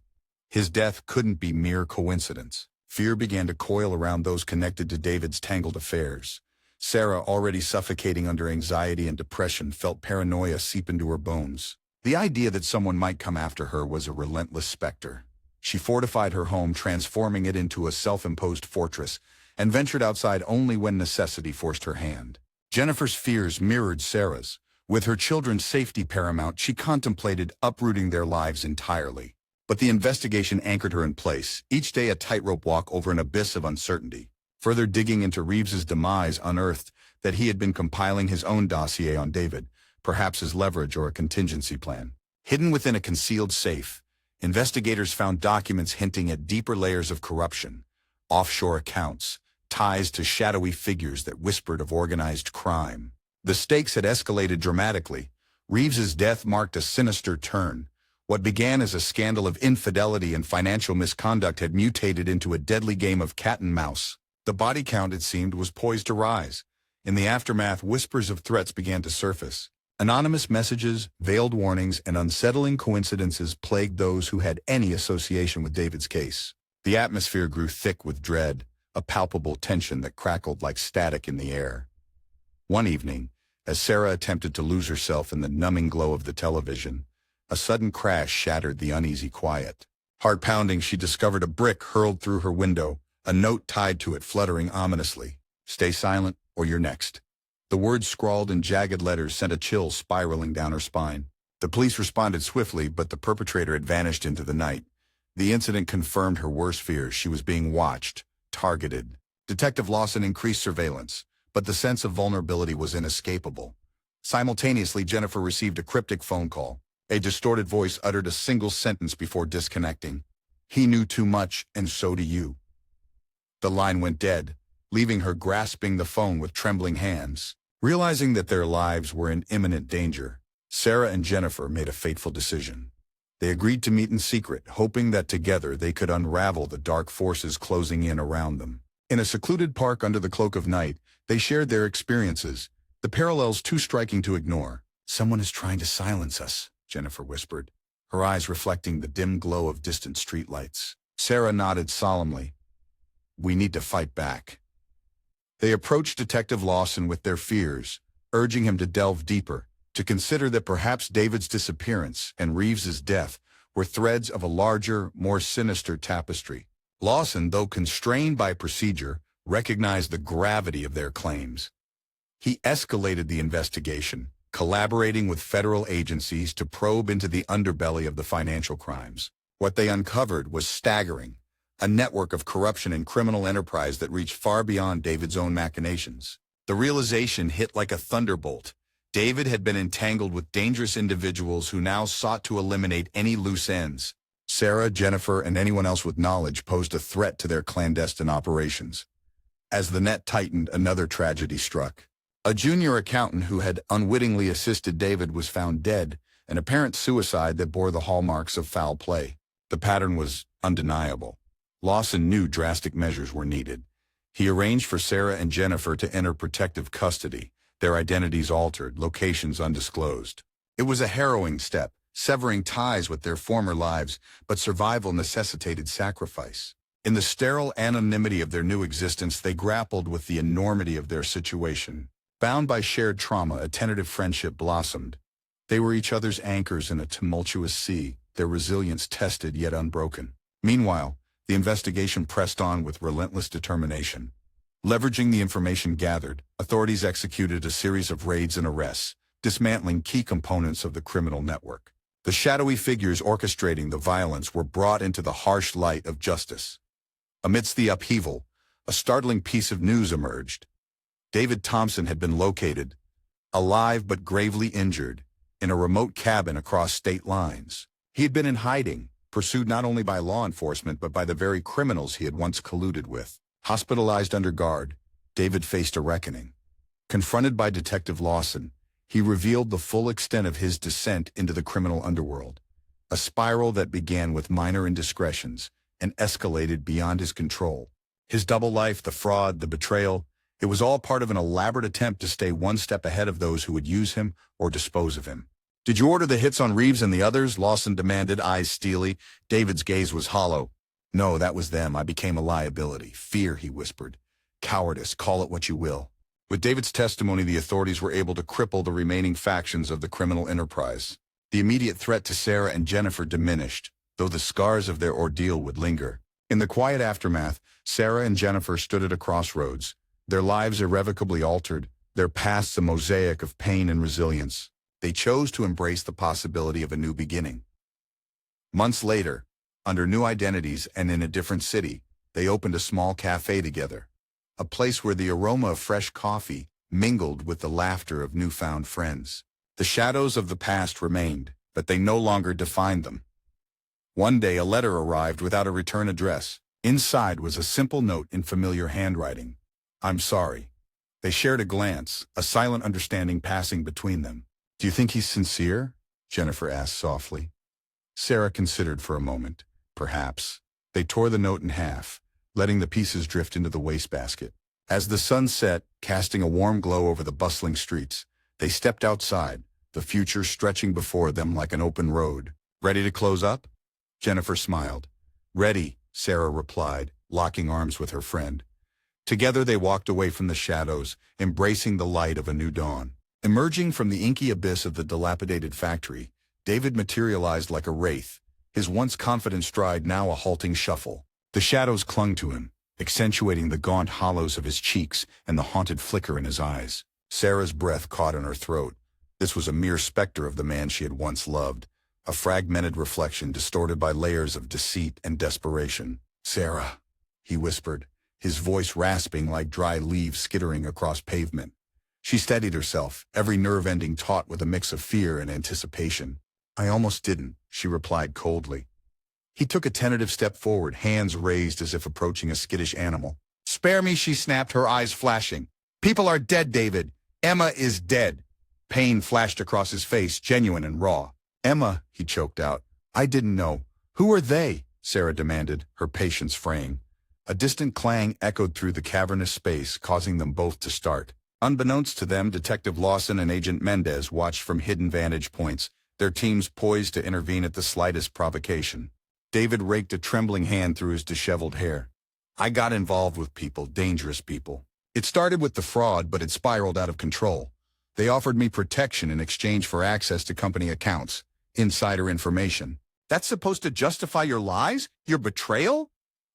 His death couldn't be mere coincidence. Fear began to coil around those connected to David's tangled affairs. Sarah, already suffocating under anxiety and depression, felt paranoia seep into her bones. The idea that someone might come after her was a relentless specter. She fortified her home, transforming it into a self-imposed fortress, and ventured outside only when necessity forced her hand. Jennifer's fears mirrored Sarah's. With her children's safety paramount, she contemplated uprooting their lives entirely. But the investigation anchored her in place, each day a tightrope walk over an abyss of uncertainty. Further digging into Reeves's demise unearthed that he had been compiling his own dossier on David, perhaps as leverage or a contingency plan. Hidden within a concealed safe, investigators found documents hinting at deeper layers of corruption, offshore accounts, ties to shadowy figures that whispered of organized crime. The stakes had escalated dramatically. Reeves's death marked a sinister turn. What began as a scandal of infidelity and financial misconduct had mutated into a deadly game of cat and mouse. The body count, it seemed, was poised to rise. In the aftermath, whispers of threats began to surface. Anonymous messages, veiled warnings, and unsettling coincidences plagued those who had any association with David's case. The atmosphere grew thick with dread, a palpable tension that crackled like static in the air. One evening, as Sarah attempted to lose herself in the numbing glow of the television, a sudden crash shattered the uneasy quiet. Heart-pounding, she discovered a brick hurled through her window, a note tied to it fluttering ominously. "Stay silent, or you're next." The words scrawled in jagged letters sent a chill spiraling down her spine. The police responded swiftly, but the perpetrator had vanished into the night. The incident confirmed her worst fears. She was being watched, targeted. Detective Lawson increased surveillance, but the sense of vulnerability was inescapable. Simultaneously, Jennifer received a cryptic phone call. A distorted voice uttered a single sentence before disconnecting. "He knew too much, and so do you." The line went dead, leaving her grasping the phone with trembling hands. Realizing that their lives were in imminent danger, Sarah and Jennifer made a fateful decision. They agreed to meet in secret, hoping that together they could unravel the dark forces closing in around them. In a secluded park under the cloak of night, they shared their experiences, the parallels too striking to ignore. "Someone is trying to silence us," Jennifer whispered, her eyes reflecting the dim glow of distant streetlights. Sarah nodded solemnly. "We need to fight back." They approached Detective Lawson with their fears, urging him to delve deeper, to consider that perhaps David's disappearance and Reeves's death were threads of a larger, more sinister tapestry. Lawson, though constrained by procedure, recognized the gravity of their claims. He escalated the investigation, collaborating with federal agencies to probe into the underbelly of the financial crimes. What they uncovered was staggering, a network of corruption and criminal enterprise that reached far beyond David's own machinations. The realization hit like a thunderbolt. David had been entangled with dangerous individuals who now sought to eliminate any loose ends. Sarah, Jennifer, and anyone else with knowledge posed a threat to their clandestine operations. As the net tightened, another tragedy struck. A junior accountant who had unwittingly assisted David was found dead, an apparent suicide that bore the hallmarks of foul play. The pattern was undeniable. Lawson knew drastic measures were needed. He arranged for Sarah and Jennifer to enter protective custody, their identities altered, locations undisclosed. It was a harrowing step, severing ties with their former lives, but survival necessitated sacrifice. In the sterile anonymity of their new existence, they grappled with the enormity of their situation. Bound by shared trauma, a tentative friendship blossomed. They were each other's anchors in a tumultuous sea, their resilience tested yet unbroken. Meanwhile, the investigation pressed on with relentless determination. Leveraging the information gathered, authorities executed a series of raids and arrests, dismantling key components of the criminal network. The shadowy figures orchestrating the violence were brought into the harsh light of justice. Amidst the upheaval, a startling piece of news emerged. David Thompson had been located, alive but gravely injured, in a remote cabin across state lines. He had been in hiding, pursued not only by law enforcement but by the very criminals he had once colluded with. Hospitalized under guard, David faced a reckoning. Confronted by Detective Lawson, he revealed the full extent of his descent into the criminal underworld, a spiral that began with minor indiscretions and escalated beyond his control. His double life, the fraud, the betrayal, it was all part of an elaborate attempt to stay one step ahead of those who would use him or dispose of him. "Did you order the hits on Reeves and the others?" Lawson demanded, eyes steely. David's gaze was hollow. "No, that was them. I became a liability. Fear," he whispered. "Cowardice, call it what you will." With David's testimony, the authorities were able to cripple the remaining factions of the criminal enterprise. The immediate threat to Sarah and Jennifer diminished, though the scars of their ordeal would linger. In the quiet aftermath, Sarah and Jennifer stood at a crossroads, their lives irrevocably altered, their pasts a mosaic of pain and resilience. They chose to embrace the possibility of a new beginning. Months later, under new identities and in a different city, they opened a small cafe together, a place where the aroma of fresh coffee mingled with the laughter of newfound friends. The shadows of the past remained, but they no longer defined them. One day, a letter arrived without a return address. Inside was a simple note in familiar handwriting. "I'm sorry." They shared a glance, a silent understanding passing between them. "Do you think he's sincere?" Jennifer asked softly. Sarah considered for a moment. Perhaps. They tore the note in half, letting the pieces drift into the wastebasket. As the sun set, casting a warm glow over the bustling streets, they stepped outside, the future stretching before them like an open road. "Ready to close up?" Jennifer smiled. "Ready," Sarah replied, locking arms with her friend. Together they walked away from the shadows, embracing the light of a new dawn. Emerging from the inky abyss of the dilapidated factory, David materialized like a wraith, his once confident stride now a halting shuffle. The shadows clung to him, accentuating the gaunt hollows of his cheeks and the haunted flicker in his eyes. Sarah's breath caught in her throat. This was a mere specter of the man she had once loved, a fragmented reflection distorted by layers of deceit and desperation. "Sarah," he whispered, his voice rasping like dry leaves skittering across pavement. She steadied herself, every nerve ending taut with a mix of fear and anticipation. "I almost didn't," she replied coldly. He took a tentative step forward, hands raised as if approaching a skittish animal. "Spare me," she snapped, her eyes flashing. "People are dead, David. Emma is dead." Pain flashed across his face, genuine and raw. "Emma," he choked out. "I didn't know." "Who are they?" Sarah demanded, her patience fraying. A distant clang echoed through the cavernous space, causing them both to start. Unbeknownst to them, Detective Lawson and Agent Mendez watched from hidden vantage points, their teams poised to intervene at the slightest provocation. David raked a trembling hand through his disheveled hair. "I got involved with people, dangerous people. It started with the fraud, but it spiraled out of control. They offered me protection in exchange for access to company accounts, insider information." "That's supposed to justify your lies? Your betrayal?"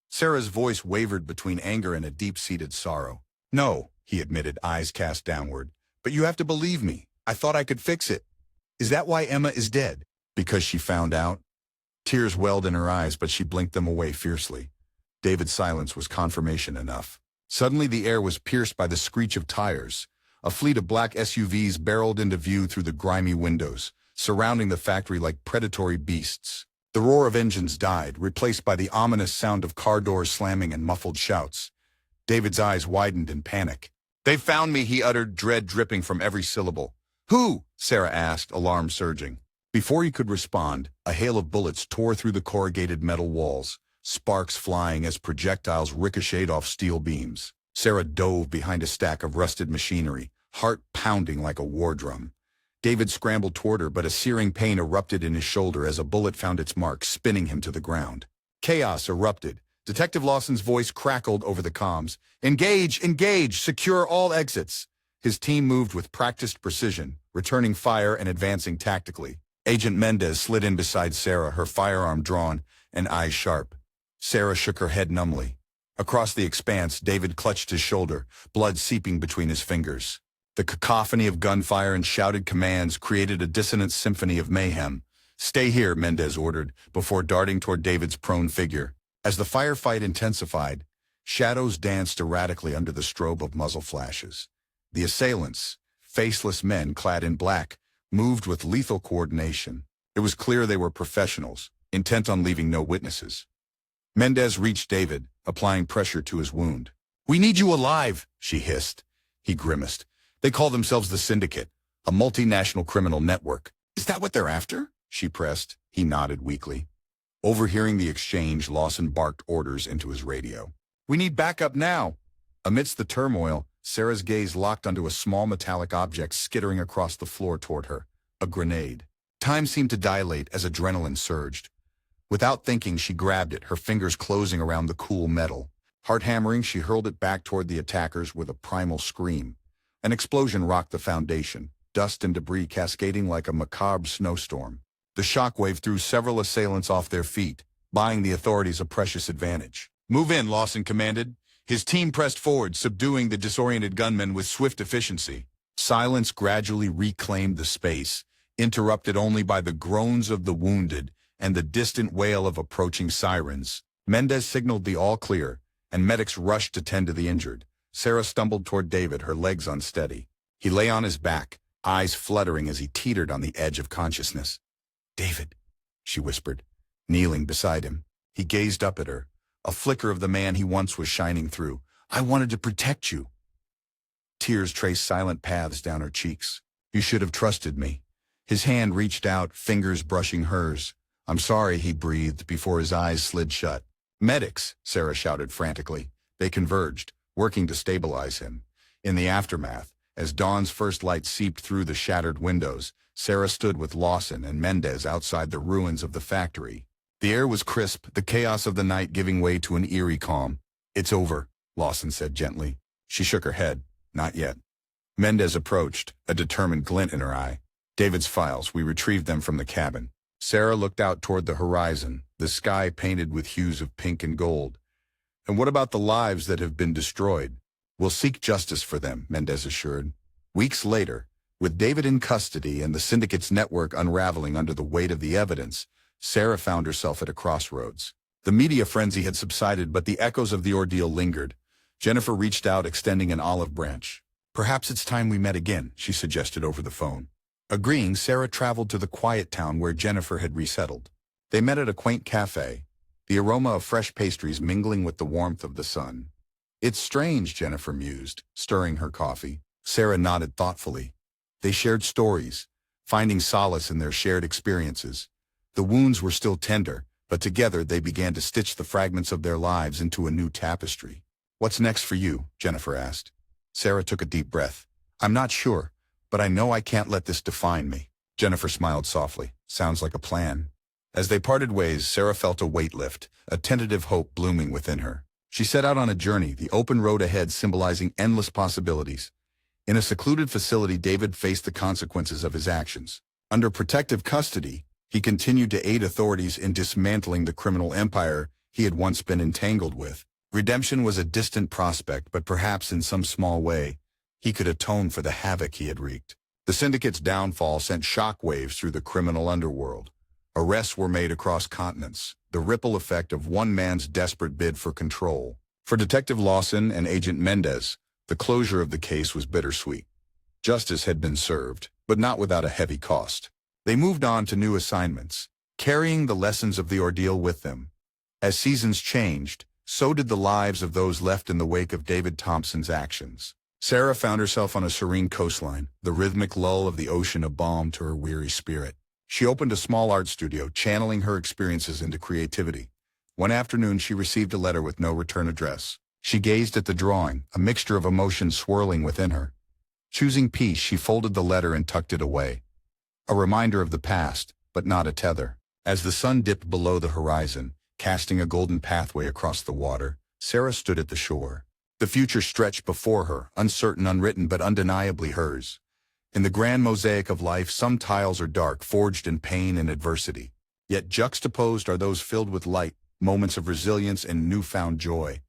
Sarah's voice wavered between anger and a deep-seated sorrow. "No," he admitted, eyes cast downward. "But you have to believe me. I thought I could fix it." "Is that why Emma is dead?" "Because she found out?" Tears welled in her eyes, but she blinked them away fiercely. David's silence was confirmation enough. Suddenly the air was pierced by the screech of tires. A fleet of black SUVs barreled into view through the grimy windows, surrounding the factory like predatory beasts. The roar of engines died, replaced by the ominous sound of car doors slamming and muffled shouts. David's eyes widened in panic. "They found me," he uttered, dread dripping from every syllable. "Who?" Sarah asked, alarm surging. Before he could respond, a hail of bullets tore through the corrugated metal walls, sparks flying as projectiles ricocheted off steel beams. Sarah dove behind a stack of rusted machinery, heart pounding like a war drum. David scrambled toward her, but a searing pain erupted in his shoulder as a bullet found its mark, spinning him to the ground. Chaos erupted. Detective Lawson's voice crackled over the comms. "Engage! Engage! Secure all exits!" His team moved with practiced precision, returning fire and advancing tactically. Agent Mendez slid in beside Sarah, her firearm drawn and eyes sharp. Sarah shook her head numbly. Across the expanse, David clutched his shoulder, blood seeping between his fingers. The cacophony of gunfire and shouted commands created a dissonant symphony of mayhem. "Stay here," Mendez ordered, before darting toward David's prone figure. As the firefight intensified, shadows danced erratically under the strobe of muzzle flashes. The assailants, faceless men clad in black, moved with lethal coordination. It was clear they were professionals, intent on leaving no witnesses. Mendez reached David, applying pressure to his wound. "We need you alive," she hissed. He grimaced. "They call themselves the Syndicate, a multinational criminal network." "Is that what they're after?" she pressed. He nodded weakly. Overhearing the exchange, Lawson barked orders into his radio. "We need backup now." Amidst the turmoil, Sarah's gaze locked onto a small metallic object skittering across the floor toward her. A grenade. Time seemed to dilate as adrenaline surged. Without thinking, she grabbed it, her fingers closing around the cool metal. Heart hammering, she hurled it back toward the attackers with a primal scream. An explosion rocked the foundation, dust and debris cascading like a macabre snowstorm. The shockwave threw several assailants off their feet, buying the authorities a precious advantage. "Move in," Lawson commanded. His team pressed forward, subduing the disoriented gunmen with swift efficiency. Silence gradually reclaimed the space, interrupted only by the groans of the wounded and the distant wail of approaching sirens. Mendez signaled the all clear, and medics rushed to tend to the injured. Sarah stumbled toward David, her legs unsteady. He lay on his back, eyes fluttering as he teetered on the edge of consciousness. "David," she whispered, kneeling beside him. He gazed up at her, a flicker of the man he once was shining through. "I wanted to protect you." Tears traced silent paths down her cheeks. "You should have trusted me." His hand reached out, fingers brushing hers. "I'm sorry," he breathed before his eyes slid shut. "Medics," Sarah shouted frantically. They converged, working to stabilize him. In the aftermath, as dawn's first light seeped through the shattered windows, Sarah stood with Lawson and Mendez outside the ruins of the factory. The air was crisp, the chaos of the night giving way to an eerie calm. "It's over," Lawson said gently. She shook her head. "Not yet." Mendez approached, a determined glint in her eye. "David's files, we retrieved them from the cabin." Sarah looked out toward the horizon, the sky painted with hues of pink and gold. "And what about the lives that have been destroyed?" "We'll seek justice for them," Mendez assured. Weeks later, with David in custody and the Syndicate's network unraveling under the weight of the evidence, Sarah found herself at a crossroads. The media frenzy had subsided, but the echoes of the ordeal lingered. Jennifer reached out, extending an olive branch. "Perhaps it's time we met again," she suggested over the phone. Agreeing, Sarah traveled to the quiet town where Jennifer had resettled. They met at a quaint cafe, the aroma of fresh pastries mingling with the warmth of the sun. "It's strange," Jennifer mused, stirring her coffee. Sarah nodded thoughtfully. They shared stories, finding solace in their shared experiences. The wounds were still tender, but together they began to stitch the fragments of their lives into a new tapestry. "What's next for you?" Jennifer asked. Sarah took a deep breath. "I'm not sure, but I know I can't let this define me." Jennifer smiled softly. "Sounds like a plan." As they parted ways, Sarah felt a weight lift, a tentative hope blooming within her. She set out on a journey, the open road ahead symbolizing endless possibilities. In a secluded facility, David faced the consequences of his actions. Under protective custody, he continued to aid authorities in dismantling the criminal empire he had once been entangled with. Redemption was a distant prospect, but perhaps in some small way, he could atone for the havoc he had wreaked. The Syndicate's downfall sent shockwaves through the criminal underworld. Arrests were made across continents, the ripple effect of one man's desperate bid for control. For Detective Lawson and Agent Mendez, the closure of the case was bittersweet. Justice had been served, but not without a heavy cost. They moved on to new assignments, carrying the lessons of the ordeal with them. As seasons changed, so did the lives of those left in the wake of David Thompson's actions. Sarah found herself on a serene coastline, the rhythmic lull of the ocean a balm to her weary spirit. She opened a small art studio, channeling her experiences into creativity. One afternoon, she received a letter with no return address. She gazed at the drawing, a mixture of emotions swirling within her. Choosing peace, she folded the letter and tucked it away. A reminder of the past, but not a tether. As the sun dipped below the horizon, casting a golden pathway across the water, Sarah stood at the shore. The future stretched before her, uncertain, unwritten, but undeniably hers. In the grand mosaic of life, some tiles are dark, forged in pain and adversity. Yet juxtaposed are those filled with light, moments of resilience and newfound joy.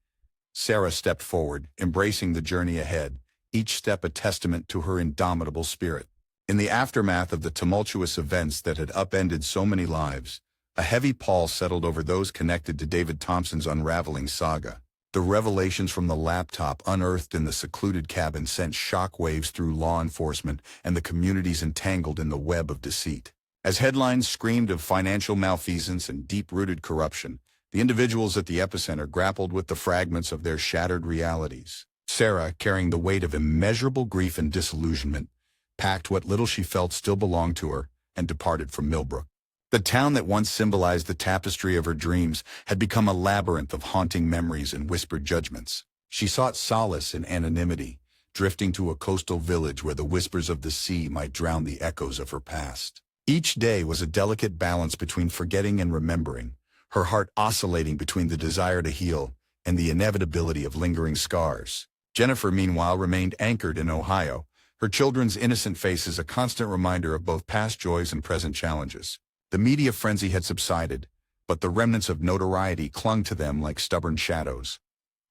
Sarah stepped forward, embracing the journey ahead, each step a testament to her indomitable spirit. In the aftermath of the tumultuous events that had upended so many lives, a heavy pall settled over those connected to David Thompson's Unraveling saga. The revelations from the laptop unearthed in the secluded cabin sent shockwaves through law enforcement and the communities entangled in the web of deceit. As headlines screamed of financial malfeasance and deep-rooted corruption, the individuals at the epicenter grappled with the fragments of their shattered realities. Sarah, carrying the weight of immeasurable grief and disillusionment, packed what little she felt still belonged to her and departed from Millbrook. The town that once symbolized the tapestry of her dreams had become a labyrinth of haunting memories and whispered judgments. She sought solace in anonymity, drifting to a coastal village where the whispers of the sea might drown the echoes of her past. Each day was a delicate balance between forgetting and remembering, her heart oscillating between the desire to heal and the inevitability of lingering scars. Jennifer, meanwhile, remained anchored in Ohio, her children's innocent faces a constant reminder of both past joys and present challenges. The media frenzy had subsided, but the remnants of notoriety clung to them like stubborn shadows.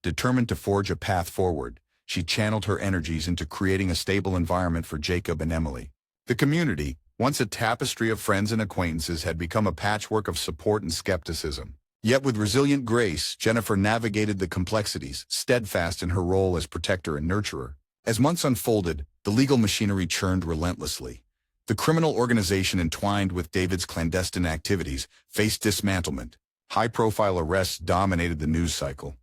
Determined to forge a path forward, she channeled her energies into creating a stable environment for Jacob and Emily. The community, once a tapestry of friends and acquaintances, had become a patchwork of support and skepticism. Yet with resilient grace, Jennifer navigated the complexities, steadfast in her role as protector and nurturer. As months unfolded, the legal machinery churned relentlessly. The criminal organization entwined with David's clandestine activities faced dismantlement. High-profile arrests dominated the news cycle.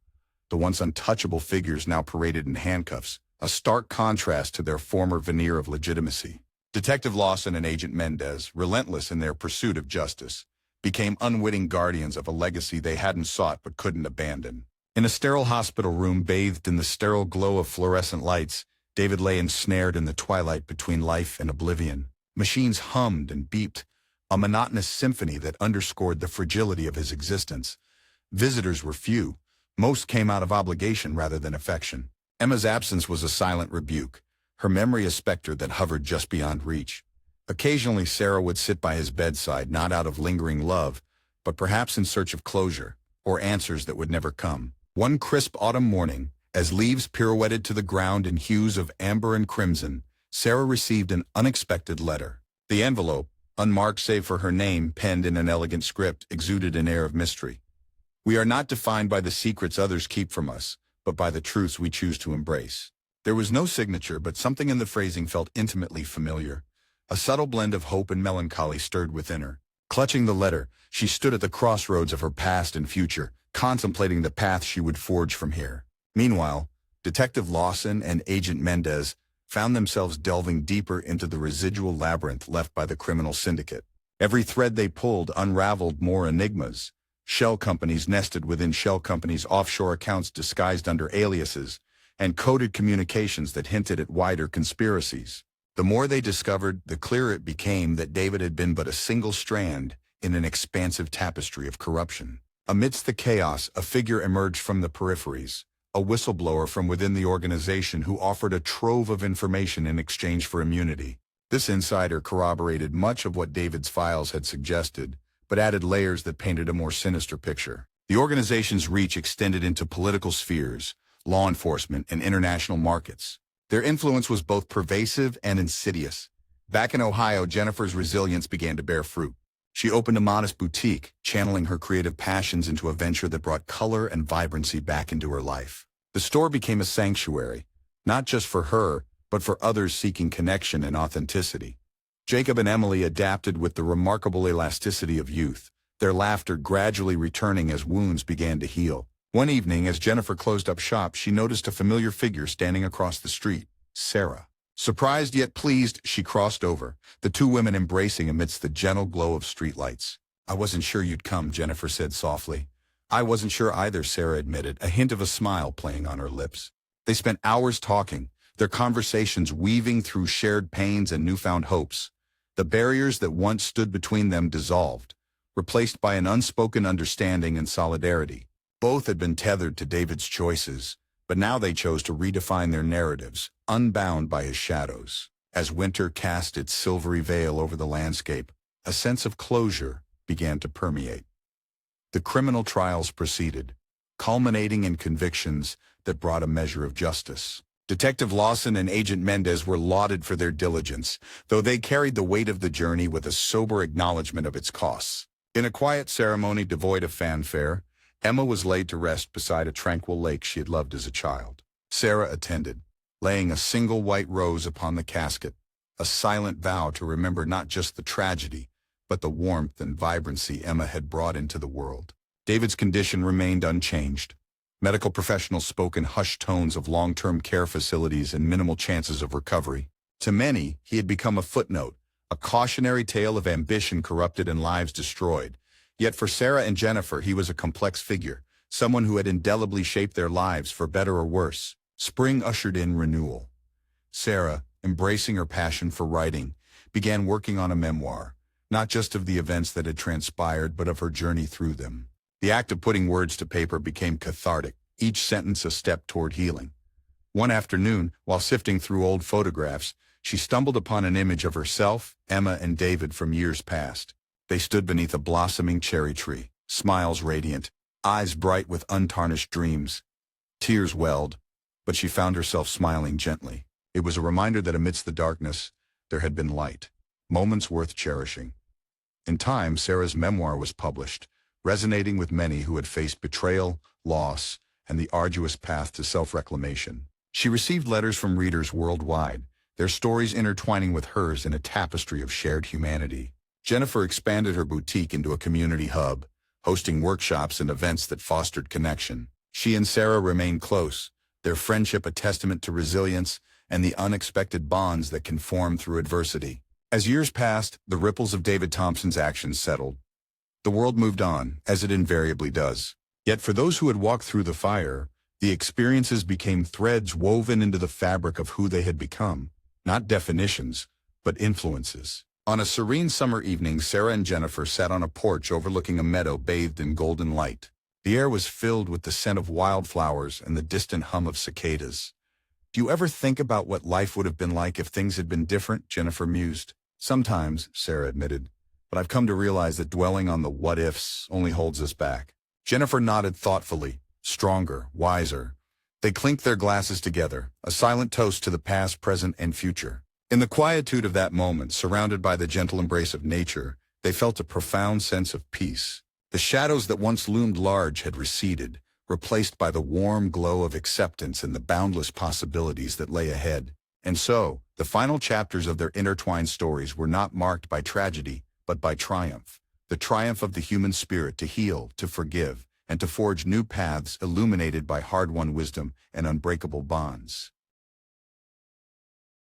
The once untouchable figures now paraded in handcuffs, a stark contrast to their former veneer of legitimacy. Detective Lawson and Agent Mendez, relentless in their pursuit of justice, became unwitting guardians of a legacy they hadn't sought but couldn't abandon. In a sterile hospital room bathed in the sterile glow of fluorescent lights, David lay ensnared in the twilight between life and oblivion. Machines hummed and beeped, a monotonous symphony that underscored the fragility of his existence. Visitors were few. Most came out of obligation rather than affection. Emma's absence was a silent rebuke, her memory a specter that hovered just beyond reach. Occasionally Sarah would sit by his bedside, not out of lingering love, but perhaps in search of closure, or answers that would never come. One crisp autumn morning, as leaves pirouetted to the ground in hues of amber and crimson, Sarah received an unexpected letter. The envelope, unmarked save for her name penned in an elegant script, exuded an air of mystery. "We are not defined by the secrets others keep from us, but by the truths we choose to embrace." There was no signature, but something in the phrasing felt intimately familiar. A subtle blend of hope and melancholy stirred within her. Clutching the letter, she stood at the crossroads of her past and future, contemplating the path she would forge from here. Meanwhile, Detective Lawson and Agent Mendez found themselves delving deeper into the residual labyrinth left by the criminal syndicate. Every thread they pulled unraveled more enigmas. Shell companies nested within shell companies, offshore accounts disguised under aliases, and coded communications that hinted at wider conspiracies. The more they discovered, the clearer it became that David had been but a single strand in an expansive tapestry of corruption. Amidst the chaos, a figure emerged from the peripheries, a whistleblower from within the organization who offered a trove of information in exchange for immunity. This insider corroborated much of what David's files had suggested, but added layers that painted a more sinister picture. The organization's reach extended into political spheres, law enforcement, and international markets. Their influence was both pervasive and insidious. Back in Ohio, Jennifer's resilience began to bear fruit. She opened a modest boutique, channeling her creative passions into a venture that brought color and vibrancy back into her life. The store became a sanctuary, not just for her, but for others seeking connection and authenticity. Jacob and Emily adapted with the remarkable elasticity of youth, their laughter gradually returning as wounds began to heal. One evening, as Jennifer closed up shop, she noticed a familiar figure standing across the street, Sarah. Surprised yet pleased, she crossed over, the two women embracing amidst the gentle glow of streetlights. "I wasn't sure you'd come," Jennifer said softly. "I wasn't sure either," Sarah admitted, a hint of a smile playing on her lips. They spent hours talking, their conversations weaving through shared pains and newfound hopes. The barriers that once stood between them dissolved, replaced by an unspoken understanding and solidarity. Both had been tethered to David's choices, but now they chose to redefine their narratives, unbound by his shadows. As winter cast its silvery veil over the landscape, a sense of closure began to permeate. The criminal trials proceeded, culminating in convictions that brought a measure of justice. Detective Lawson and Agent Mendez were lauded for their diligence, though they carried the weight of the journey with a sober acknowledgement of its costs. In a quiet ceremony devoid of fanfare, Emma was laid to rest beside a tranquil lake she had loved as a child. Sarah attended, laying a single white rose upon the casket, a silent vow to remember not just the tragedy, but the warmth and vibrancy Emma had brought into the world. David's condition remained unchanged. Medical professionals spoke in hushed tones of long-term care facilities and minimal chances of recovery. To many, he had become a footnote, a cautionary tale of ambition corrupted and lives destroyed. Yet for Sarah and Jennifer, he was a complex figure, someone who had indelibly shaped their lives for better or worse. Spring ushered in renewal. Sarah, embracing her passion for writing, began working on a memoir, not just of the events that had transpired, but of her journey through them. The act of putting words to paper became cathartic, each sentence a step toward healing. One afternoon, while sifting through old photographs, she stumbled upon an image of herself, Emma, and David from years past. They stood beneath a blossoming cherry tree, smiles radiant, eyes bright with untarnished dreams. Tears welled, but she found herself smiling gently. It was a reminder that amidst the darkness, there had been light, moments worth cherishing. In time, Sarah's memoir was published, resonating with many who had faced betrayal, loss, and the arduous path to self-reclamation. She received letters from readers worldwide, their stories intertwining with hers in a tapestry of shared humanity. Jennifer expanded her boutique into a community hub, hosting workshops and events that fostered connection. She and Sarah remained close, their friendship a testament to resilience and the unexpected bonds that can form through adversity. As years passed, the ripples of David Thompson's actions settled. The world moved on, as it invariably does. Yet for those who had walked through the fire, the experiences became threads woven into the fabric of who they had become. Not definitions, but influences. On a serene summer evening, Sarah and Jennifer sat on a porch overlooking a meadow bathed in golden light. The air was filled with the scent of wildflowers and the distant hum of cicadas. "Do you ever think about what life would have been like if things had been different?" Jennifer mused. "Sometimes," Sarah admitted, "but I've come to realize that dwelling on the what-ifs only holds us back." Jennifer nodded thoughtfully, stronger, wiser. They clinked their glasses together, a silent toast to the past, present, and future. In the quietude of that moment, surrounded by the gentle embrace of nature, they felt a profound sense of peace. The shadows that once loomed large had receded, replaced by the warm glow of acceptance and the boundless possibilities that lay ahead. And so, the final chapters of their intertwined stories were not marked by tragedy, but by triumph. The triumph of the human spirit to heal, to forgive, and to forge new paths illuminated by hard-won wisdom and unbreakable bonds.